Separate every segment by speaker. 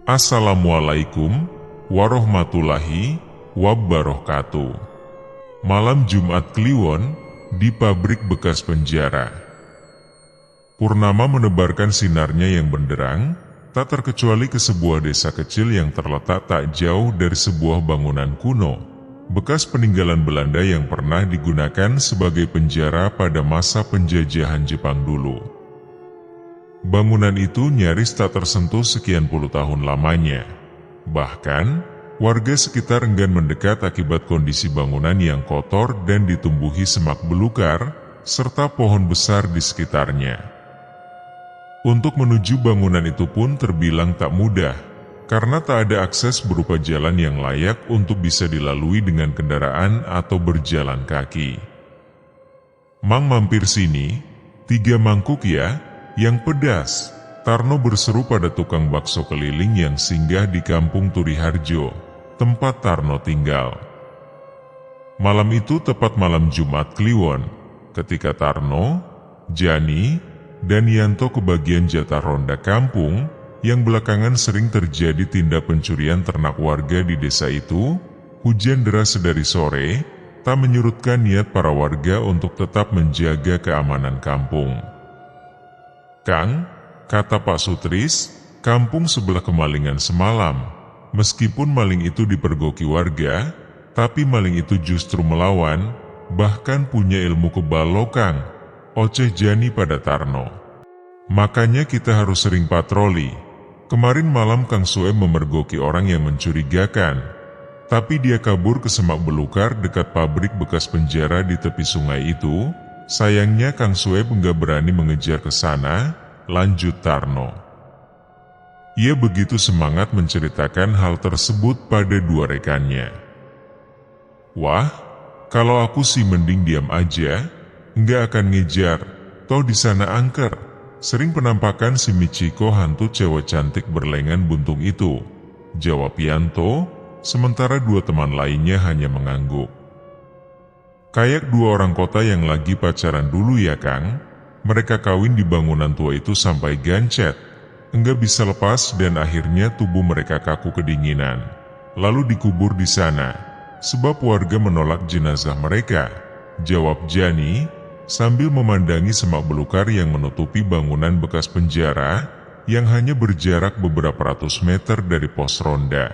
Speaker 1: Assalamualaikum warahmatullahi wabarakatuh. Malam Jumat Kliwon di pabrik bekas penjara. Purnama menebarkan sinarnya yang benderang, tak terkecuali ke sebuah desa kecil yang terletak tak jauh dari sebuah bangunan kuno, bekas peninggalan Belanda yang pernah digunakan sebagai penjara pada masa penjajahan Jepang dulu. Bangunan itu nyaris tak tersentuh sekian puluh tahun lamanya. Bahkan, warga sekitar enggan mendekat akibat kondisi bangunan yang kotor dan ditumbuhi semak belukar, serta pohon besar di sekitarnya. Untuk menuju bangunan itu pun terbilang tak mudah, karena tak ada akses berupa jalan yang layak untuk bisa dilalui dengan kendaraan atau berjalan kaki. "Mang, mampir sini, 3 mangkuk ya, yang pedas," Tarno berseru pada tukang bakso keliling yang singgah di kampung Turiharjo, tempat Tarno tinggal. Malam itu tepat malam Jumat Kliwon, ketika Tarno, Jani, dan Yanto kebagian jatah ronda kampung, yang belakangan sering terjadi tindak pencurian ternak warga di desa itu. Hujan deras sedari sore, tak menyurutkan niat para warga untuk tetap menjaga keamanan kampung. "Kang," kata Pak Sutris, "kampung sebelah kemalingan semalam. Meskipun maling itu dipergoki warga, tapi maling itu justru melawan, bahkan punya ilmu kebal loh Kang," oceh Jani pada Tarno. "Makanya kita harus sering patroli. Kemarin malam Kang Sueb memergoki orang yang mencurigakan, tapi dia kabur ke semak belukar dekat pabrik bekas penjara di tepi sungai itu. Sayangnya Kang Sueb enggak berani mengejar ke sana," lanjut Tarno. Ia begitu semangat menceritakan hal tersebut pada 2 rekannya. "Wah, kalau aku sih mending diam aja, enggak akan ngejar, toh di sana angker. Sering penampakan si Michiko, hantu cewek cantik berlengan buntung itu," jawab Yanto, sementara 2 teman lainnya hanya mengangguk. "Kayak 2 orang kota yang lagi pacaran dulu ya Kang. Mereka kawin di bangunan tua itu sampai gancet, enggak bisa lepas dan akhirnya tubuh mereka kaku kedinginan. Lalu dikubur di sana, sebab warga menolak jenazah mereka," jawab Jani, sambil memandangi semak belukar yang menutupi bangunan bekas penjara, yang hanya berjarak beberapa ratus meter dari pos ronda.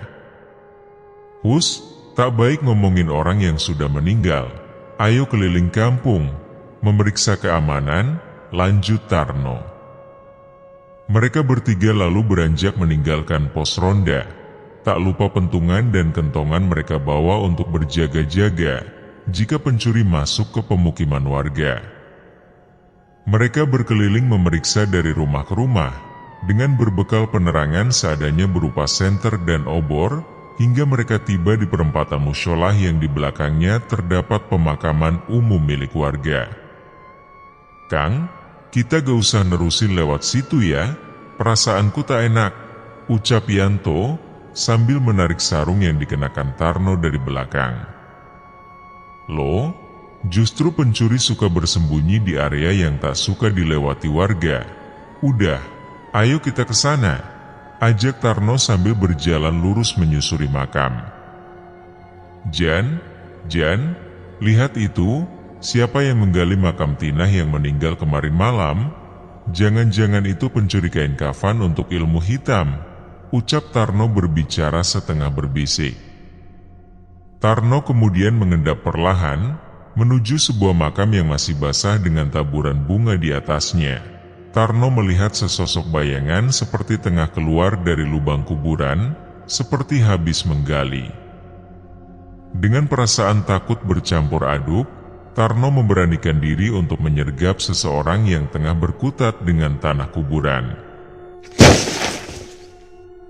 Speaker 1: "Hus, tak baik ngomongin orang yang sudah meninggal. Ayo keliling kampung, memeriksa keamanan," lanjut Tarno. Mereka bertiga lalu beranjak meninggalkan pos ronda. Tak lupa pentungan dan kentongan mereka bawa untuk berjaga-jaga jika pencuri masuk ke pemukiman warga. Mereka berkeliling memeriksa dari rumah ke rumah, dengan berbekal penerangan seadanya berupa senter dan obor, hingga mereka tiba di perempatan musyola yang di belakangnya terdapat pemakaman umum milik warga. "Kang, kita gak usah nerusin lewat situ ya, perasaanku tak enak," ucap Yanto, sambil menarik sarung yang dikenakan Tarno dari belakang. "Loh, justru pencuri suka bersembunyi di area yang tak suka dilewati warga. Udah, ayo kita ke sana," ajak Tarno sambil berjalan lurus menyusuri makam. Jan, lihat itu, siapa yang menggali makam Tinah yang meninggal kemarin malam? Jangan-jangan itu pencuri kain kafan untuk ilmu hitam," ucap Tarno berbicara setengah berbisik. Tarno kemudian mengendap perlahan, menuju sebuah makam yang masih basah dengan taburan bunga di atasnya. Tarno melihat sesosok bayangan seperti tengah keluar dari lubang kuburan, seperti habis menggali. Dengan perasaan takut bercampur aduk, Tarno memberanikan diri untuk menyergap seseorang yang tengah berkutat dengan tanah kuburan.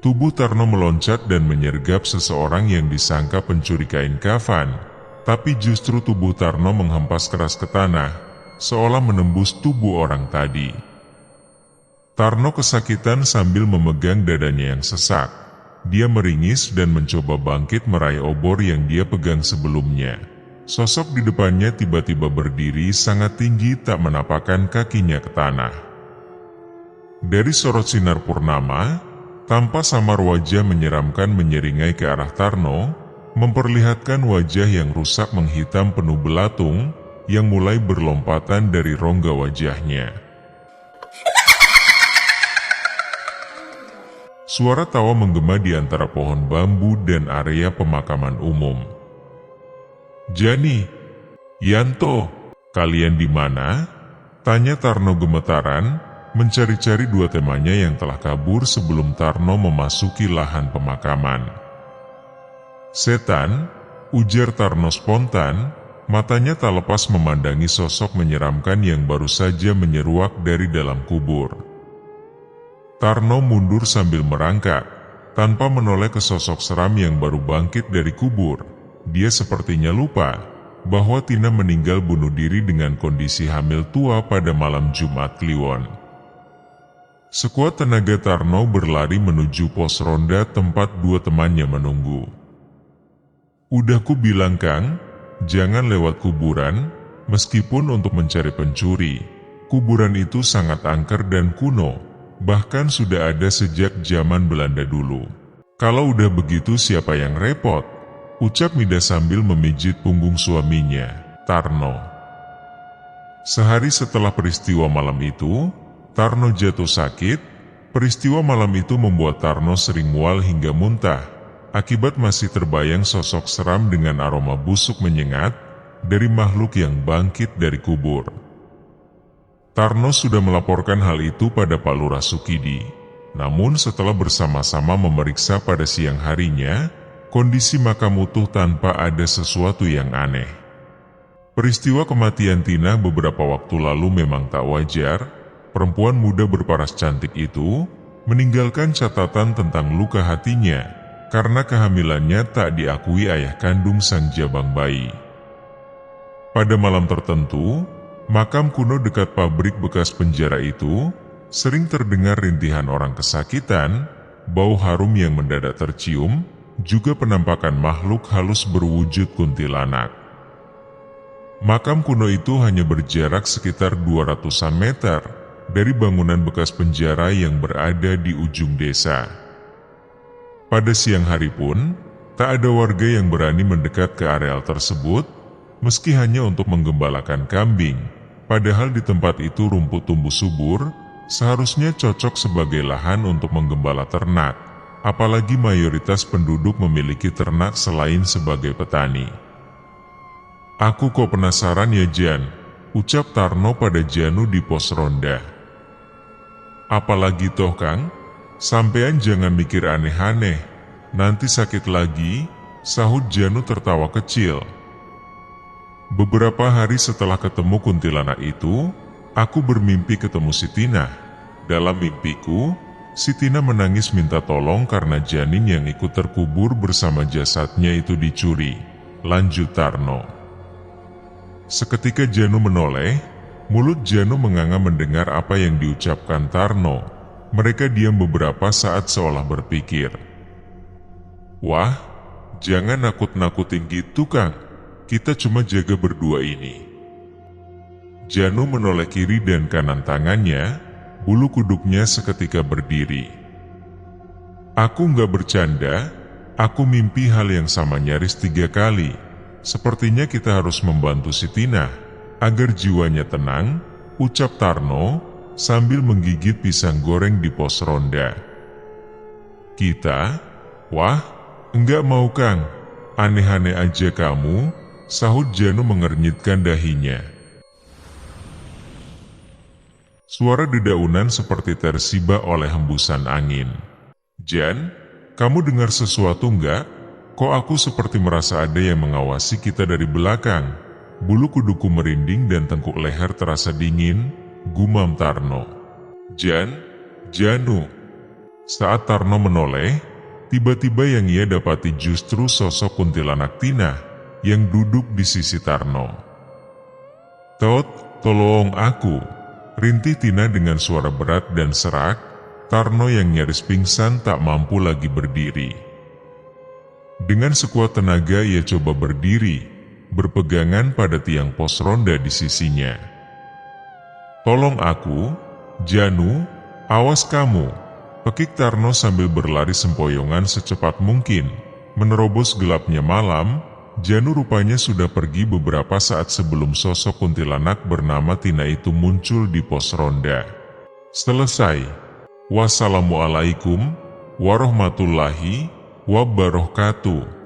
Speaker 1: Tubuh Tarno meloncat dan menyergap seseorang yang disangka pencuri kain kafan, tapi justru tubuh Tarno menghempas keras ke tanah, seolah menembus tubuh orang tadi. Tarno kesakitan sambil memegang dadanya yang sesak. Dia meringis dan mencoba bangkit meraih obor yang dia pegang sebelumnya. Sosok di depannya tiba-tiba berdiri sangat tinggi tak menapakkan kakinya ke tanah. Dari sorot sinar purnama, tanpa samar wajah menyeramkan menyeringai ke arah Tarno, memperlihatkan wajah yang rusak menghitam penuh belatung yang mulai berlompatan dari rongga wajahnya. Suara tawa menggema di antara pohon bambu dan area pemakaman umum. "Jani, Yanto, kalian di mana?" tanya Tarno gemetaran, mencari-cari dua temannya yang telah kabur sebelum Tarno memasuki lahan pemakaman. "Setan," ujar Tarno spontan, matanya tak lepas memandangi sosok menyeramkan yang baru saja menyeruak dari dalam kubur. Tarno mundur sambil merangkak, tanpa menoleh ke sosok seram yang baru bangkit dari kubur. Dia sepertinya lupa bahwa Tina meninggal bunuh diri dengan kondisi hamil tua pada malam Jumat Kliwon. Sekuat tenaga Tarno berlari menuju pos ronda tempat dua temannya menunggu. "Udah ku bilang Kang, jangan lewat kuburan, meskipun untuk mencari pencuri. Kuburan itu sangat angker dan kuno, bahkan sudah ada sejak zaman Belanda dulu. Kalau udah begitu siapa yang repot?" ucap Mida sambil memijit punggung suaminya, Tarno. Sehari setelah peristiwa malam itu, Tarno jatuh sakit. Peristiwa malam itu membuat Tarno sering mual hingga muntah, akibat masih terbayang sosok seram dengan aroma busuk menyengat dari makhluk yang bangkit dari kubur. Tarno sudah melaporkan hal itu pada Pak Lurah Sukidi. Namun setelah bersama-sama memeriksa pada siang harinya, kondisi makam utuh tanpa ada sesuatu yang aneh. Peristiwa kematian Tina beberapa waktu lalu memang tak wajar. Perempuan muda berparas cantik itu meninggalkan catatan tentang luka hatinya karena kehamilannya tak diakui ayah kandung sang jabang bayi. Pada malam tertentu, makam kuno dekat pabrik bekas penjara itu sering terdengar rintihan orang kesakitan, bau harum yang mendadak tercium, juga penampakan makhluk halus berwujud kuntilanak. Makam kuno itu hanya berjarak sekitar 200-an meter dari bangunan bekas penjara yang berada di ujung desa. Pada siang hari pun, tak ada warga yang berani mendekat ke areal tersebut, meski hanya untuk menggembalakan kambing, padahal di tempat itu rumput tumbuh subur, seharusnya cocok sebagai lahan untuk menggembala ternak, apalagi mayoritas penduduk memiliki ternak selain sebagai petani. "Aku kok penasaran ya Jan," ucap Tarno pada Janu di pos ronda. "Apalagi toh Kang, sampean jangan mikir aneh-aneh, nanti sakit lagi," sahut Janu tertawa kecil. "Beberapa hari setelah ketemu kuntilanak itu, aku bermimpi ketemu si Tina. Dalam mimpiku, si Tina menangis minta tolong karena janin yang ikut terkubur bersama jasadnya itu dicuri," lanjut Tarno. Seketika Janu menoleh, mulut Janu menganga mendengar apa yang diucapkan Tarno. Mereka diam beberapa saat seolah berpikir. "Wah, jangan nakut-nakutin gitu Kang, kita cuma jaga berdua ini." Janu menoleh kiri dan kanan tangannya, bulu kuduknya seketika berdiri. "Aku nggak bercanda, aku mimpi hal yang sama nyaris 3 kali. Sepertinya kita harus membantu si Tina agar jiwanya tenang," ucap Tarno sambil menggigit pisang goreng di pos ronda. "Kita? Wah, enggak mau Kang, aneh-aneh aja kamu," sahut Janu mengernyitkan dahinya. Suara dedaunan seperti tersibak oleh hembusan angin. "Jan, kamu dengar sesuatu enggak? Kok aku seperti merasa ada yang mengawasi kita dari belakang?" Bulu kuduku merinding dan tengkuk leher terasa dingin, gumam Tarno. Janu." Saat Tarno menoleh, tiba-tiba yang ia dapati justru sosok kuntilanak Tina yang duduk di sisi Tarno. Tolong aku," rintih Tina dengan suara berat dan serak. Tarno yang nyaris pingsan tak mampu lagi berdiri. Dengan sekuat tenaga ia coba berdiri, berpegangan pada tiang pos ronda di sisinya. "Tolong aku, Janu, awas kamu," Pekik Tarno sambil berlari sempoyongan secepat mungkin, menerobos gelapnya malam. Janu rupanya sudah pergi beberapa saat sebelum sosok kuntilanak bernama Tina itu muncul di pos ronda. Selesai. Wassalamualaikum warahmatullahi wabarakatuh.